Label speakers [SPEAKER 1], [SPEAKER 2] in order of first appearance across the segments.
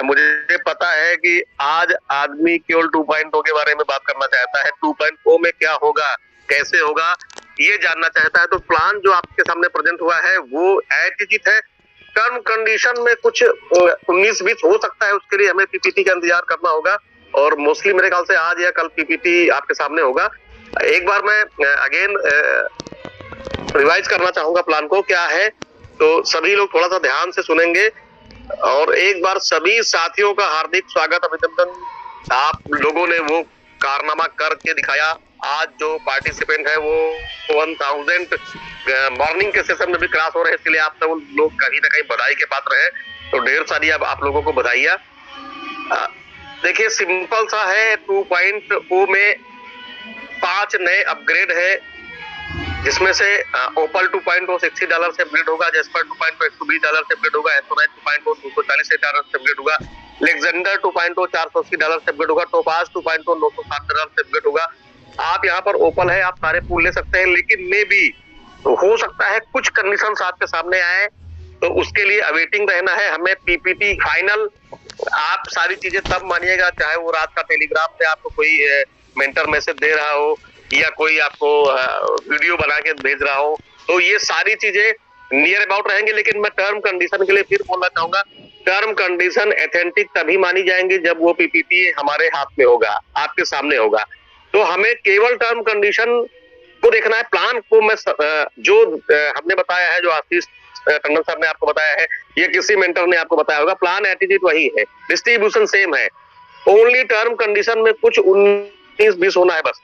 [SPEAKER 1] मुझे पता है कि आज आदमी केवल 2.0 के बारे में बात करना चाहता है। 2.0 में क्या होगा, कैसे होगा, ये जानना चाहता है। तो प्लान जो आपके सामने प्रेजेंट हुआ है वो एज इट है। टर्म कंडीशन में कुछ 19-20 हो सकता है, उसके लिए हमें पीपीटी का इंतजार करना होगा और मोस्टली मेरे ख्याल से आज या कल पीपीटी आपके सामने होगा। एक बार मैं अगेन रिवाइज करना चाहूंगा प्लान को क्या है, तो सभी लोग थोड़ा सा ध्यान से सुनेंगे और एक बार सभी साथियों का हार्दिक स्वागत, अभिनंदन। आप लोगों ने वो कारनामा करके दिखाया। आज जो पार्टिसिपेंट है वो 1000 मॉर्निंग के सेशन में भी क्रॉस हो रहे हैं, इसलिए आप सब लोग कहीं ना कहीं बधाई के पात्र हैं। तो ढेर सारी अब आप लोगों को बधाइयां। देखिए सिंपल सा है, 2.0 में 5 नए अपग्रेड है, जिसमें से ओपल 2.0 $60 से अपग्रेड होगा, जेस्पर 2.0 $120 से अपग्रेड होगा, एस्ट्रोनाइट 2.0 $240 से अपग्रेड होगा, लेक्जेंडर 2.0 $480 से अपग्रेड होगा, टोपाज 2.0 $960 से अपग्रेड होगा। आप यहाँ पर ओपल है, आप सारे पूल ले सकते हैं, लेकिन मे भी हो सकता है कुछ कंडीशंस आपके सामने आए, तो उसके लिए अवेटिंग रहना है। हमें पीपीटी फाइनल आप सारी चीजें तब मानिएगा, चाहे वो रात का टेलीग्राम पे आपको कोई मेंटर मैसेज दे रहा हो या कोई आपको वीडियो बना के भेज रहा हो, तो ये सारी चीजें नियर अबाउट रहेंगे। लेकिन मैं टर्म कंडीशन के लिए फिर बोलना चाहूंगा, टर्म कंडीशन ऑथेंटिक तभी मानी जाएंगी जब वो पीपीटी हमारे हाथ में होगा, आपके सामने होगा। तो हमें केवल टर्म कंडीशन को देखना है। प्लान को मैं जो हमने बताया है, जो आशीष टंडन सर ने आपको बताया है, ये किसी मेंटर ने आपको बताया होगा, प्लान एटीट्यूड वही है, डिस्ट्रीब्यूशन सेम है, ओनली टर्म कंडीशन में कुछ 19-20 होना है बस।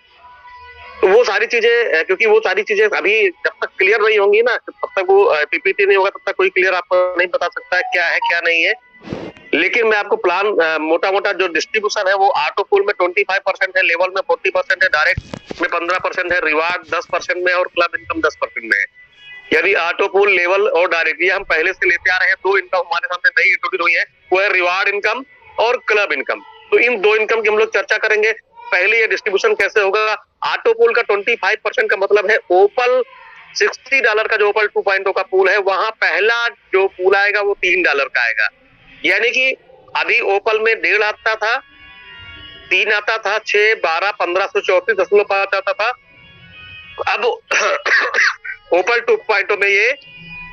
[SPEAKER 1] तो वो सारी चीजें, क्योंकि वो सारी चीजें अभी जब तक क्लियर नहीं होंगी ना, तब तक वो पीपीटी नहीं होगा, तब तक कोई क्लियर आपको नहीं बता सकता है क्या है क्या नहीं है। लेकिन मैं आपको प्लान मोटा मोटा जो डिस्ट्रीब्यूशन है वो ऑटो पूल में 25% है, लेवल में 40% है, डायरेक्ट में 15% है, रिवार्ड 10% में और क्लब इनकम 10% में है। यदि ऑटो पूल, लेवल और डायरेक्ट, ये हम पहले से लेते आ रहे हैं। 2 इनकम हमारे सामने नई इंट्रोड्यूस हुई है, वो है रिवार्ड इनकम और क्लब इनकम। तो इन 2 इनकम की हम लोग चर्चा करेंगे। पहले ये डिस्ट्रीब्यूशन कैसे होगा। ऑटो पूल का 25% का मतलब है ओपल $60 का जो ओपल 2.0 का पूल है, वहां पहला जो पूल आएगा वो $3 का आएगा। यानी कि अभी ओपल में 1.5 आता था, 3 आता था, 6, 12, 1534.5 आता था। अब ओपल 2.0 में ये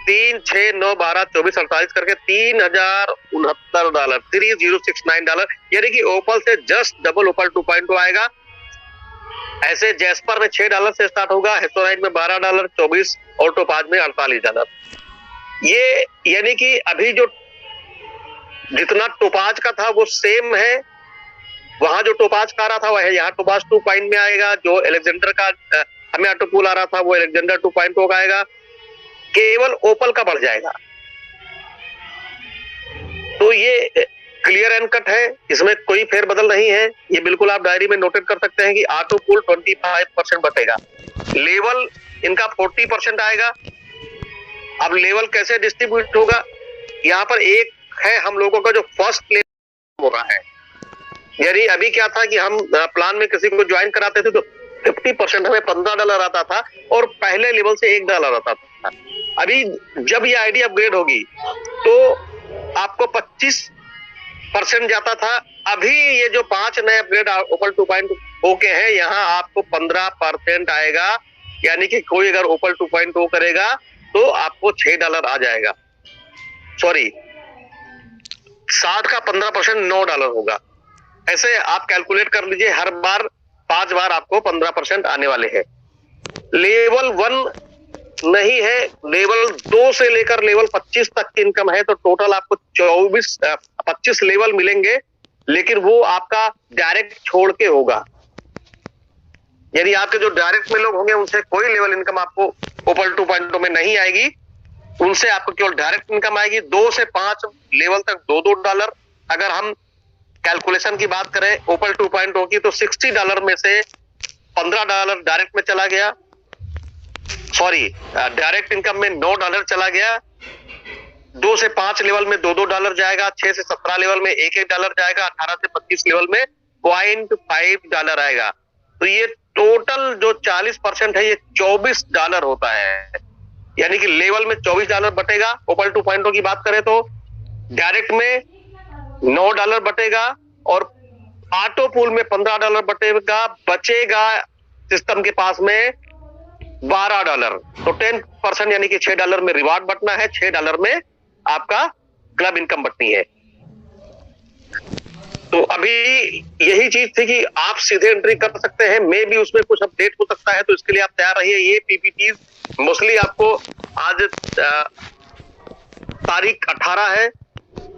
[SPEAKER 1] 3, 6, 9, 12, 24, 48 करके $3069, $3069, यानी कि ओपल से जस्ट डबल ओपल 2.0 आएगा। ऐसे जैस्पर में $6 से स्टार्ट होगा, हेस्टोनाइट में $12, 24 और टोपाज में $48। ये यानी कि अभी जो जितना टोपाज का था वो सेम है, वहां जो टोपाज का आ रहा था वह यहाँ टोपाज 2.0 में आएगा। जो एलेक्जेंडर का हमें ऑटो पूल आ रहा था वो एलेक्जेंडर 2.0 का आएगा, केवल ओपल का बढ़ जाएगा। तो ये क्लियर एंड कट है, इसमें कोई फेरबदल नहीं है। ये बिल्कुल आप डायरी में नोटेट कर सकते हैं कि ऑटो पूल 25% बटेगा, लेवल इनका 40% आएगा। अब लेवल कैसे डिस्ट्रीब्यूट होगा, यहाँ पर एक है हम लोगों का जो फर्स्ट लेवल हो रहा है। यानी अभी क्या था कि हम प्लान में किसी को ज्वाइन कराते थे तो 50% हमें $15 आता था और पहले लेवल से $1 आता था। अभी जब ये आईडी अपग्रेड होगी तो आपको 25% जाता था। अभी ये जो 5 नए अपग्रेड ओपल 2.0 के हैं, यहाँ आपको 15% आएगा। यानी कि कोई अगर ओपल 2.0 करेगा तो आपको $6 आ जाएगा। सॉरी, 60 का 15% $9 होगा। ऐसे आप कैलकुलेट कर लीजिए, हर बार 5 बार आपको 15% आने वाले हैं। लेवल 1 नहीं है, लेवल 2 से लेकर लेवल 25 तक की इनकम है। तो टोटल आपको 25 लेवल मिलेंगे, लेकिन वो आपका डायरेक्ट छोड़ के होगा। यदि आपके जो डायरेक्ट में लोग होंगे उनसे कोई लेवल इनकम आपको ओपल 2.0 में नहीं आएगी, उनसे आपको केवल डायरेक्ट इनकम आएगी। 2 से 5 लेवल तक $2-2। अगर हम कैलकुलेशन की बात करें ओपल 2.0 की, तो $60 में से $15 डायरेक्ट में चला गया। सॉरी, डायरेक्ट इनकम में $9 चला गया। 2 से 5 लेवल में $2-2 जाएगा, 6 से 17 लेवल में $1-1 जाएगा, 18 से 25 लेवल में $0.5 आएगा। तो ये टोटल जो 40% है ये $24 होता है। यानी कि लेवल में $24 बटेगा। ओपल 2.0 की बात करें तो डायरेक्ट में $9 बटेगा और ऑटो पूल में $15 बटेगा, बचेगा सिस्टम के पास में $12। तो 10% यानी कि $6 में रिवार्ड बटना है, $6 में आपका क्लब इनकम बटनी है। तो अभी यही चीज थी कि आप सीधे एंट्री कर सकते हैं, मे भी उसमें कुछ अपडेट हो सकता है, तो इसके लिए आप तैयार रहिए। ये पीपीटी मोस्टली आपको आज तारीख 18 है,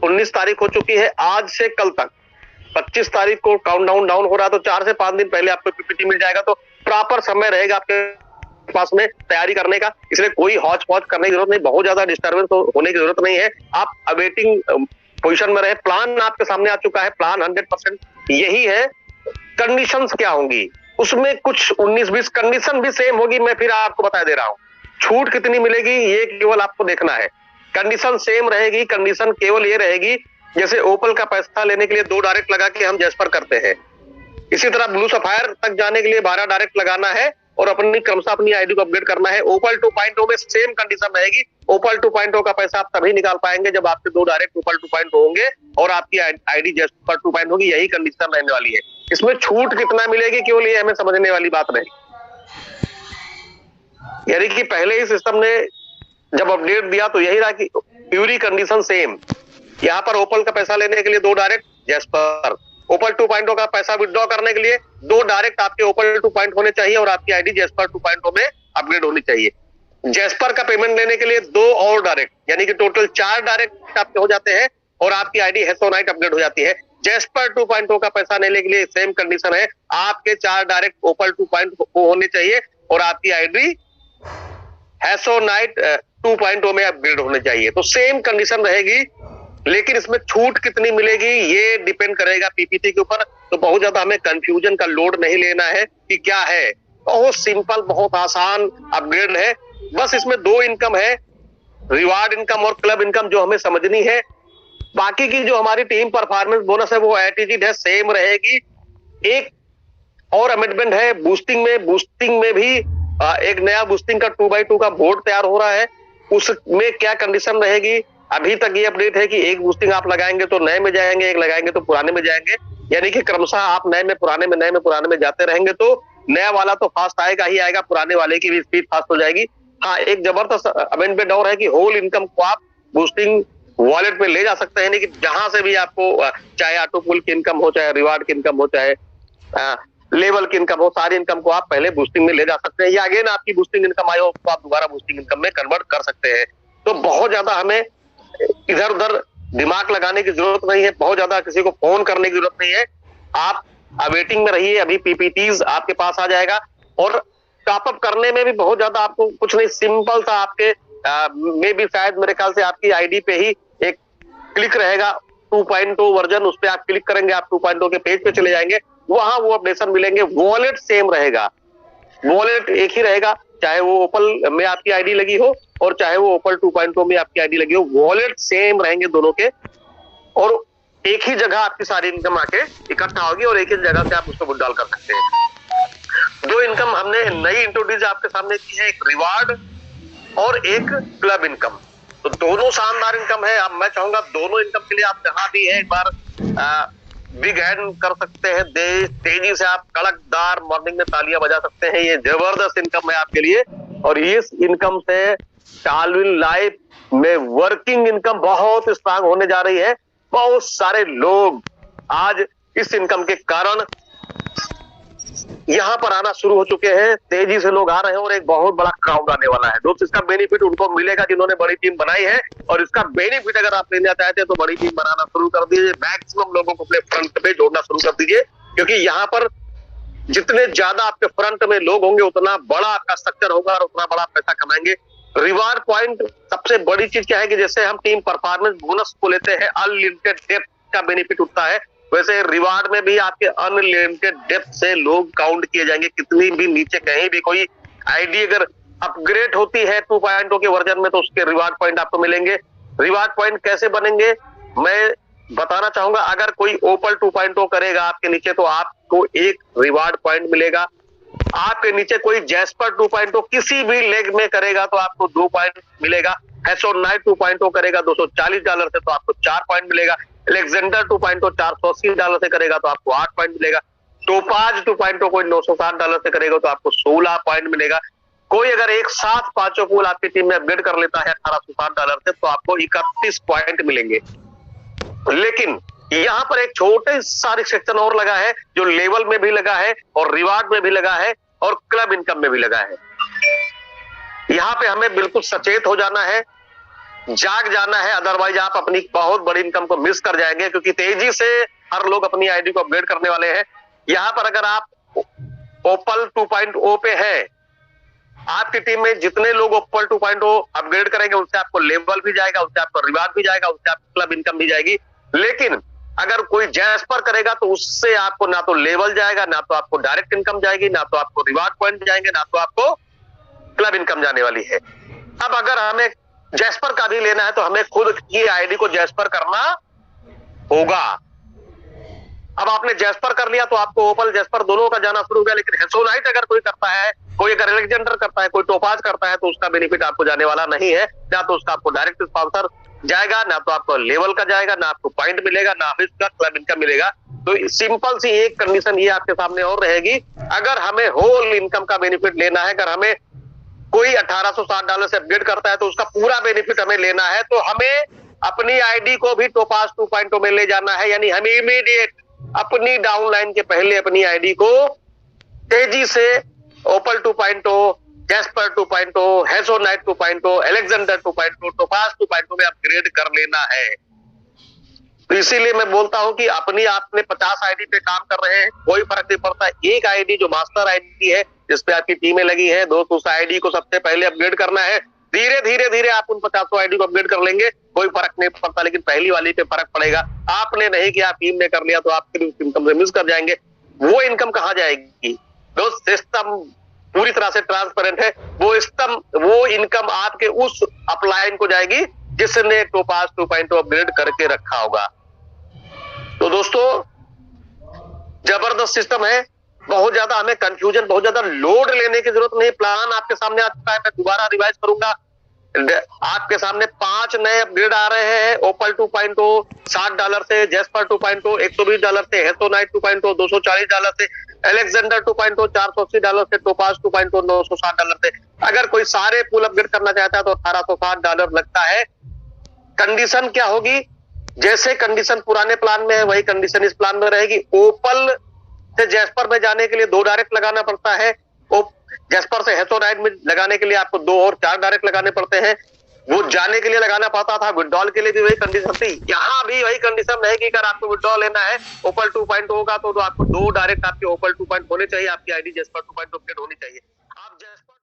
[SPEAKER 1] 19 तारीख हो चुकी है, आज से कल तक 25 तारीख को काउंटडाउन डाउन हो रहा है, तो 4 से 5 दिन पहले आपको पीपीटी मिल जाएगा। तो प्रॉपर समय रहेगा आपके पास में तैयारी करने का, इसलिए कोई हौच पौच करने की जरूरत नहीं, बहुत ज्यादा डिस्टर्बेंस होने की जरूरत नहीं है। आप अवेटिंग पोजीशन में रहे। प्लान आपके सामने आ चुका है, प्लान 100% यही है। कंडीशंस क्या होंगी उसमें, कुछ 19-20 कंडीशन भी सेम होगी, मैं फिर आपको बता दे रहा हूं। छूट कितनी मिलेगी ये केवल आपको देखना है। कंडीशन सेम रहेगी, कंडीशन केवल ये रहेगी जैसे ओपल का पैसा लेने के लिए 2 डायरेक्ट लगा के हम जैस्पर करते हैं, इसी तरह ब्लू सफायर तक जाने के लिए 12 डायरेक्ट लगाना है और अपनी क्रमशः अपनी आईडी को अपडेट करना है। ओपल 2.0 में सेम कंडीशन रहेगी। ओपल 2.0 का पैसा आप तभी निकाल पाएंगे जब आपके 2 डायरेक्ट ओपल 2.0 होंगे और आपकी आईडी जैस्पर 2.0 होगी, यही कंडीशन रहने वाली है। इसमें छूट कितना मिलेगी केवल ये हमें समझने वाली बात रहेगी। यानी कि पहले ही सिस्टम ने जब अपडेट दिया तो यही रहा कि प्यूरी कंडीशन सेम। यहाँ पर ओपल का पैसा लेने के लिए 2 डायरेक्ट जैस्पर, ओपल 2.0 का पैसा विड्रॉ करने के लिए 2 डायरेक्ट आपके ओपल 2.0 होने चाहिए और आपकी आईडी जैस्पर 2.0 में अपग्रेड होनी चाहिए। जैस्पर का पेमेंट लेने के लिए 2 और डायरेक्ट, यानी कि टोटल 4 डायरेक्ट आपके हो जाते हैं और आपकी आईडी हेसोनाइट अपग्रेड हो जाती है। जैस्पर 2.0 का पैसा लेने के लिए सेम कंडीशन है, आपके 4 डायरेक्ट ओपल 2.0 होने चाहिए और आपकी आईडी हेसोनाइट 2.0 में अपग्रेड होने चाहिए। तो सेम कंडीशन रहेगी, लेकिन इसमें छूट कितनी मिलेगी ये डिपेंड करेगा पीपीटी के ऊपर। तो बहुत ज्यादा हमें कंफ्यूजन का लोड नहीं लेना है कि क्या है, बहुत सिंपल बहुत आसान अपग्रेड है। बस इसमें 2 इनकम है, रिवार्ड इनकम और क्लब इनकम, जो हमें समझनी है। बाकी की जो हमारी टीम परफॉर्मेंस बोनस है वो एटीट्यूड है, सेम रहेगी। एक और अमेंडमेंट है बूस्टिंग में। बूस्टिंग में भी एक नया बूस्टिंग का 2x2 का बोर्ड तैयार हो रहा है, उसमें क्या कंडीशन रहेगी। अभी तक ये अपडेट है कि एक बूस्टिंग आप लगाएंगे तो नए में जाएंगे, एक लगाएंगे तो पुराने में जाएंगे, यानी कि क्रमशः आप नए में पुराने में नए में पुराने में जाते रहेंगे तो नया वाला तो फास्ट आएगा ही आएगा, पुराने वाले की भी स्पीड फास्ट हो जाएगी। हाँ, एक जबरदस्त अमेंडमेंट और है कि होल इनकम को आप बूस्टिंग वॉलेट में ले जा सकते हैं, लेकिन जहां से भी आपको चाहे ऑटो पुल की इनकम हो, चाहे रिवार्ड की इनकम हो, चाहे लेवल की इनकम हो, सारी इनकम को आप पहले बूस्टिंग में ले जा सकते हैं, या अगेन आपकी बूस्टिंग इनकम आई हो तो आप दोबारा बूस्टिंग इनकम में कन्वर्ट कर सकते हैं। तो बहुत ज्यादा हमें इधर उधर दिमाग लगाने की जरूरत नहीं है, बहुत ज्यादा किसी को फोन करने की जरूरत नहीं है। आप अवेटिंग में रहिए, अभी पीपीटीज आपके पास आ जाएगा। और टॉपअप करने में भी बहुत ज्यादा आपको कुछ नहीं, सिंपल सा आपके में भी शायद मेरे ख्याल से आपकी आईडी पे ही एक क्लिक रहेगा 2.0 वर्जन, उस पर आप क्लिक करेंगे, आप 2.0 के पेज पे चले जाएंगे, वहां वो अपडेशन मिलेंगे। वॉलेट सेम रहेगा, वॉलेट एक ही रहेगा, चाहे वो ओपल में आपकी आईडी लगी हो और चाहे वो ओपल 2.0 में आपकी आईडी लगी हो, वॉलेट सेम रहेंगे दोनों के। और एक ही जगह आपकी सारी इनकम आके इकट्ठा होगी और एक ही जगह से आप उसको विड्रॉल कर सकते हैं। 2 इनकम हमने नई इंट्रोड्यूस आपके सामने की है, एक रिवार्ड और एक क्लब इनकम। तो दोनों शानदार इनकम है। अब मैं चाहूंगा दोनों इनकम के लिए आप जहां भी है एक बार बिग हैंड कर सकते हैं, तेजी से आप कड़कदार मॉर्निंग में तालियां बजा सकते हैं। ये जबरदस्त इनकम है आपके लिए और इस इनकम से टालविन लाइफ में वर्किंग इनकम बहुत स्ट्रांग होने जा रही है। बहुत सारे लोग आज इस इनकम के कारण यहां पर आना शुरू हो चुके हैं, तेजी से लोग आ रहे हैं और एक बहुत बड़ा क्राउड आने वाला है दोस्त। इसका बेनिफिट उनको मिलेगा जिन्होंने बड़ी टीम बनाई है, और इसका बेनिफिट अगर आप लेना चाहते हैं तो बड़ी टीम बनाना शुरू कर दीजिए, मैक्सिमम लोगों को अपने फ्रंट पे जोड़ना शुरू कर दीजिए, क्योंकि यहाँ पर जितने ज्यादा आपके फ्रंट में लोग होंगे उतना बड़ा आपका स्ट्रक्चर होगा और उतना बड़ा पैसा कमाएंगे। रिवार्ड पॉइंट सबसे बड़ी चीज क्या है कि जैसे हम टीम परफॉर्मेंस बोनस को लेते हैं, अनलिमिटेड डेप्थ का बेनिफिट उठता है, वैसे रिवार्ड में भी आपके अनलिमिटेड डेप्थ से लोग काउंट किए जाएंगे। कितनी भी नीचे कहीं भी कोई आईडी अगर अपग्रेड होती है 2.0 के वर्जन में तो उसके रिवार्ड पॉइंट आपको मिलेंगे। रिवार्ड पॉइंट कैसे बनेंगे मैं बताना चाहूंगा। अगर कोई ओपल 2.0 करेगा आपके नीचे तो आपको 1 रिवार्ड पॉइंट मिलेगा। आपके नीचे कोई जैस्पर 2.0 किसी भी लेग में करेगा तो आपको 2 पॉइंट मिलेगा। हेसोनाइट 2.0 करेगा $240 से तो आपको 4 पॉइंट मिलेगा। अलेक्जेंडर 2.0 $480 से करेगा तो आपको 8 पॉइंट मिलेगा। टोपाज 2.0 कोई $960 से करेगा तो आपको 16 पॉइंट मिलेगा। कोई अगर एक साथ पांचों पूल आपकी टीम में अपग्रेड कर लेता है $1860 से तो आपको 31 पॉइंट मिलेंगे। लेकिन यहाँ पर एक छोटे सा रिस्ट्रिक्शन और लगा है, जो लेवल में भी लगा है और रिवार्ड में भी लगा है और क्लब इनकम में भी लगा है। यहाँ पे हमें बिल्कुल सचेत हो जाना है, जाग जाना है, अदरवाइज आप अपनी बहुत बड़ी इनकम को मिस कर जाएंगे, क्योंकि तेजी से हर लोग अपनी आईडी को अपग्रेड करने वाले हैं। यहाँ पर अगर आप ओपल 2.0 पे है, आपकी टीम में जितने लोग ओपल 2.0 अपग्रेड करेंगे उससे आपको लेवल भी जाएगा, उससे आपको रिवार्ड भी जाएगा, उससे आपको क्लब इनकम भी जाएगी। लेकिन अगर कोई जैस्पर करेगा तो उससे आपको ना तो लेवल जाएगा, ना तो आपको डायरेक्ट इनकम जाएगी, ना तो आपको रिवार्ड पॉइंट जाएंगे, ना तो आपको क्लब इनकम जाने वाली है। अब अगर हमें जैस्पर का भी लेना है तो हमें खुद की आईडी को जैस्पर करना होगा। अब आपने जैस्पर कर लिया तो आपको ओपल जैस्पर दोनों का जाना शुरू हो गया। लेकिन हेसोनाइट अगर कोई करता है, कोई अगर अलेक्जेंडर करता है, कोई टोपाज करता है तो उसका बेनिफिट आपको जाने वाला नहीं है। ना तो उसका आपको डायरेक्ट स्पॉन्सर जाएगा, ना तो आपको लेवल का जाएगा, ना आपको पॉइंट मिलेगा, ना इसका क्लब इनकम मिलेगा। तो सिंपल सी एक कंडीशन ये आपके सामने और रहेगी, अगर हमें होल इनकम का बेनिफिट लेना है, अगर हमें कोई $1860 से अपग्रेड करता है तो उसका पूरा बेनिफिट हमें लेना है, तो हमें अपनी आईडी को भी टोपाज 2.0 में ले जाना है। यानी हमें इमीडिएट अपनी डाउनलाइन के पहले अपनी आईडी को तेजी से ओपल 2.0, जैस्पर 2.0, हेसोनाइट 2.0, अलेक्जेंडर 2.0, टोपाज 2.0 में अपग्रेड कर लेना है। तो इसीलिए मैं बोलता हूं कि अपनी आपने 50 आईडी पे काम कर रहे हैं, कोई फर्क नहीं पड़ता। एक आईडी जो मास्टर आईडी है जिसपे आपकी टीमें लगी है दोस्त, उस आईडी को सबसे पहले अपग्रेड करना है। धीरे धीरे धीरे आप उन 50 आईडी को अपग्रेड कर लेंगे, कोई फर्क नहीं पड़ता। लेकिन पहली वाली पे फर्क पड़ेगा। आपने नहीं किया, टीम ने कर लिया तो आप फिर उस इनकम से मिस कर जाएंगे। वो इनकम कहाँ जाएगी दोस्त? सिस्टम पूरी तरह से ट्रांसपेरेंट है। वो इनकम आपके उस अपलाइन को जाएगी जिसने टोपाज 2.0 अपग्रेड करके रखा होगा। तो दोस्तों जबरदस्त सिस्टम है, बहुत ज्यादा हमें कंफ्यूजन, बहुत ज्यादा लोड लेने की जरूरत नहीं। प्लान आपके सामने आ चुका है, मैं दोबारा रिवाइज करूंगा। आपके सामने 5 नए अपग्रेड आ रहे हैं। ओपल 2.0 $60 से, जैस्पर 2.0 $120 से, हेसोनाइट 2.0 $240 से, अलेक्जेंडर 2.0 $480 से, टोपाज 2.0 $960 से। अगर कोई सारे पूल अपग्रेड करना चाहता है तो $1860 लगता है। कंडीशन क्या होगी? जैसे कंडीशन पुराने प्लान में है वही कंडीशन इस प्लान में रहेगी। ओपल से जैस्पर में जाने के लिए 2 डायरेक्ट लगाना पड़ता है। जैस्पर से हेसोनाइट में लगाने के लिए आपको 2 और 4 डायरेक्ट लगाने पड़ते हैं। वो जाने के लिए लगाना पड़ता था, विड्रॉल के लिए भी वही कंडीशन थी। यहाँ भी वही कंडीशन रहेगी। अगर आपको विड्रॉल लेना है ओपल 2.0 होगा तो आपको 2 डायरेक्ट आपके ओपल 2.0 होने चाहिए, आपकी आईडी जैस्पर 2.0 अपडेट होनी चाहिए। आप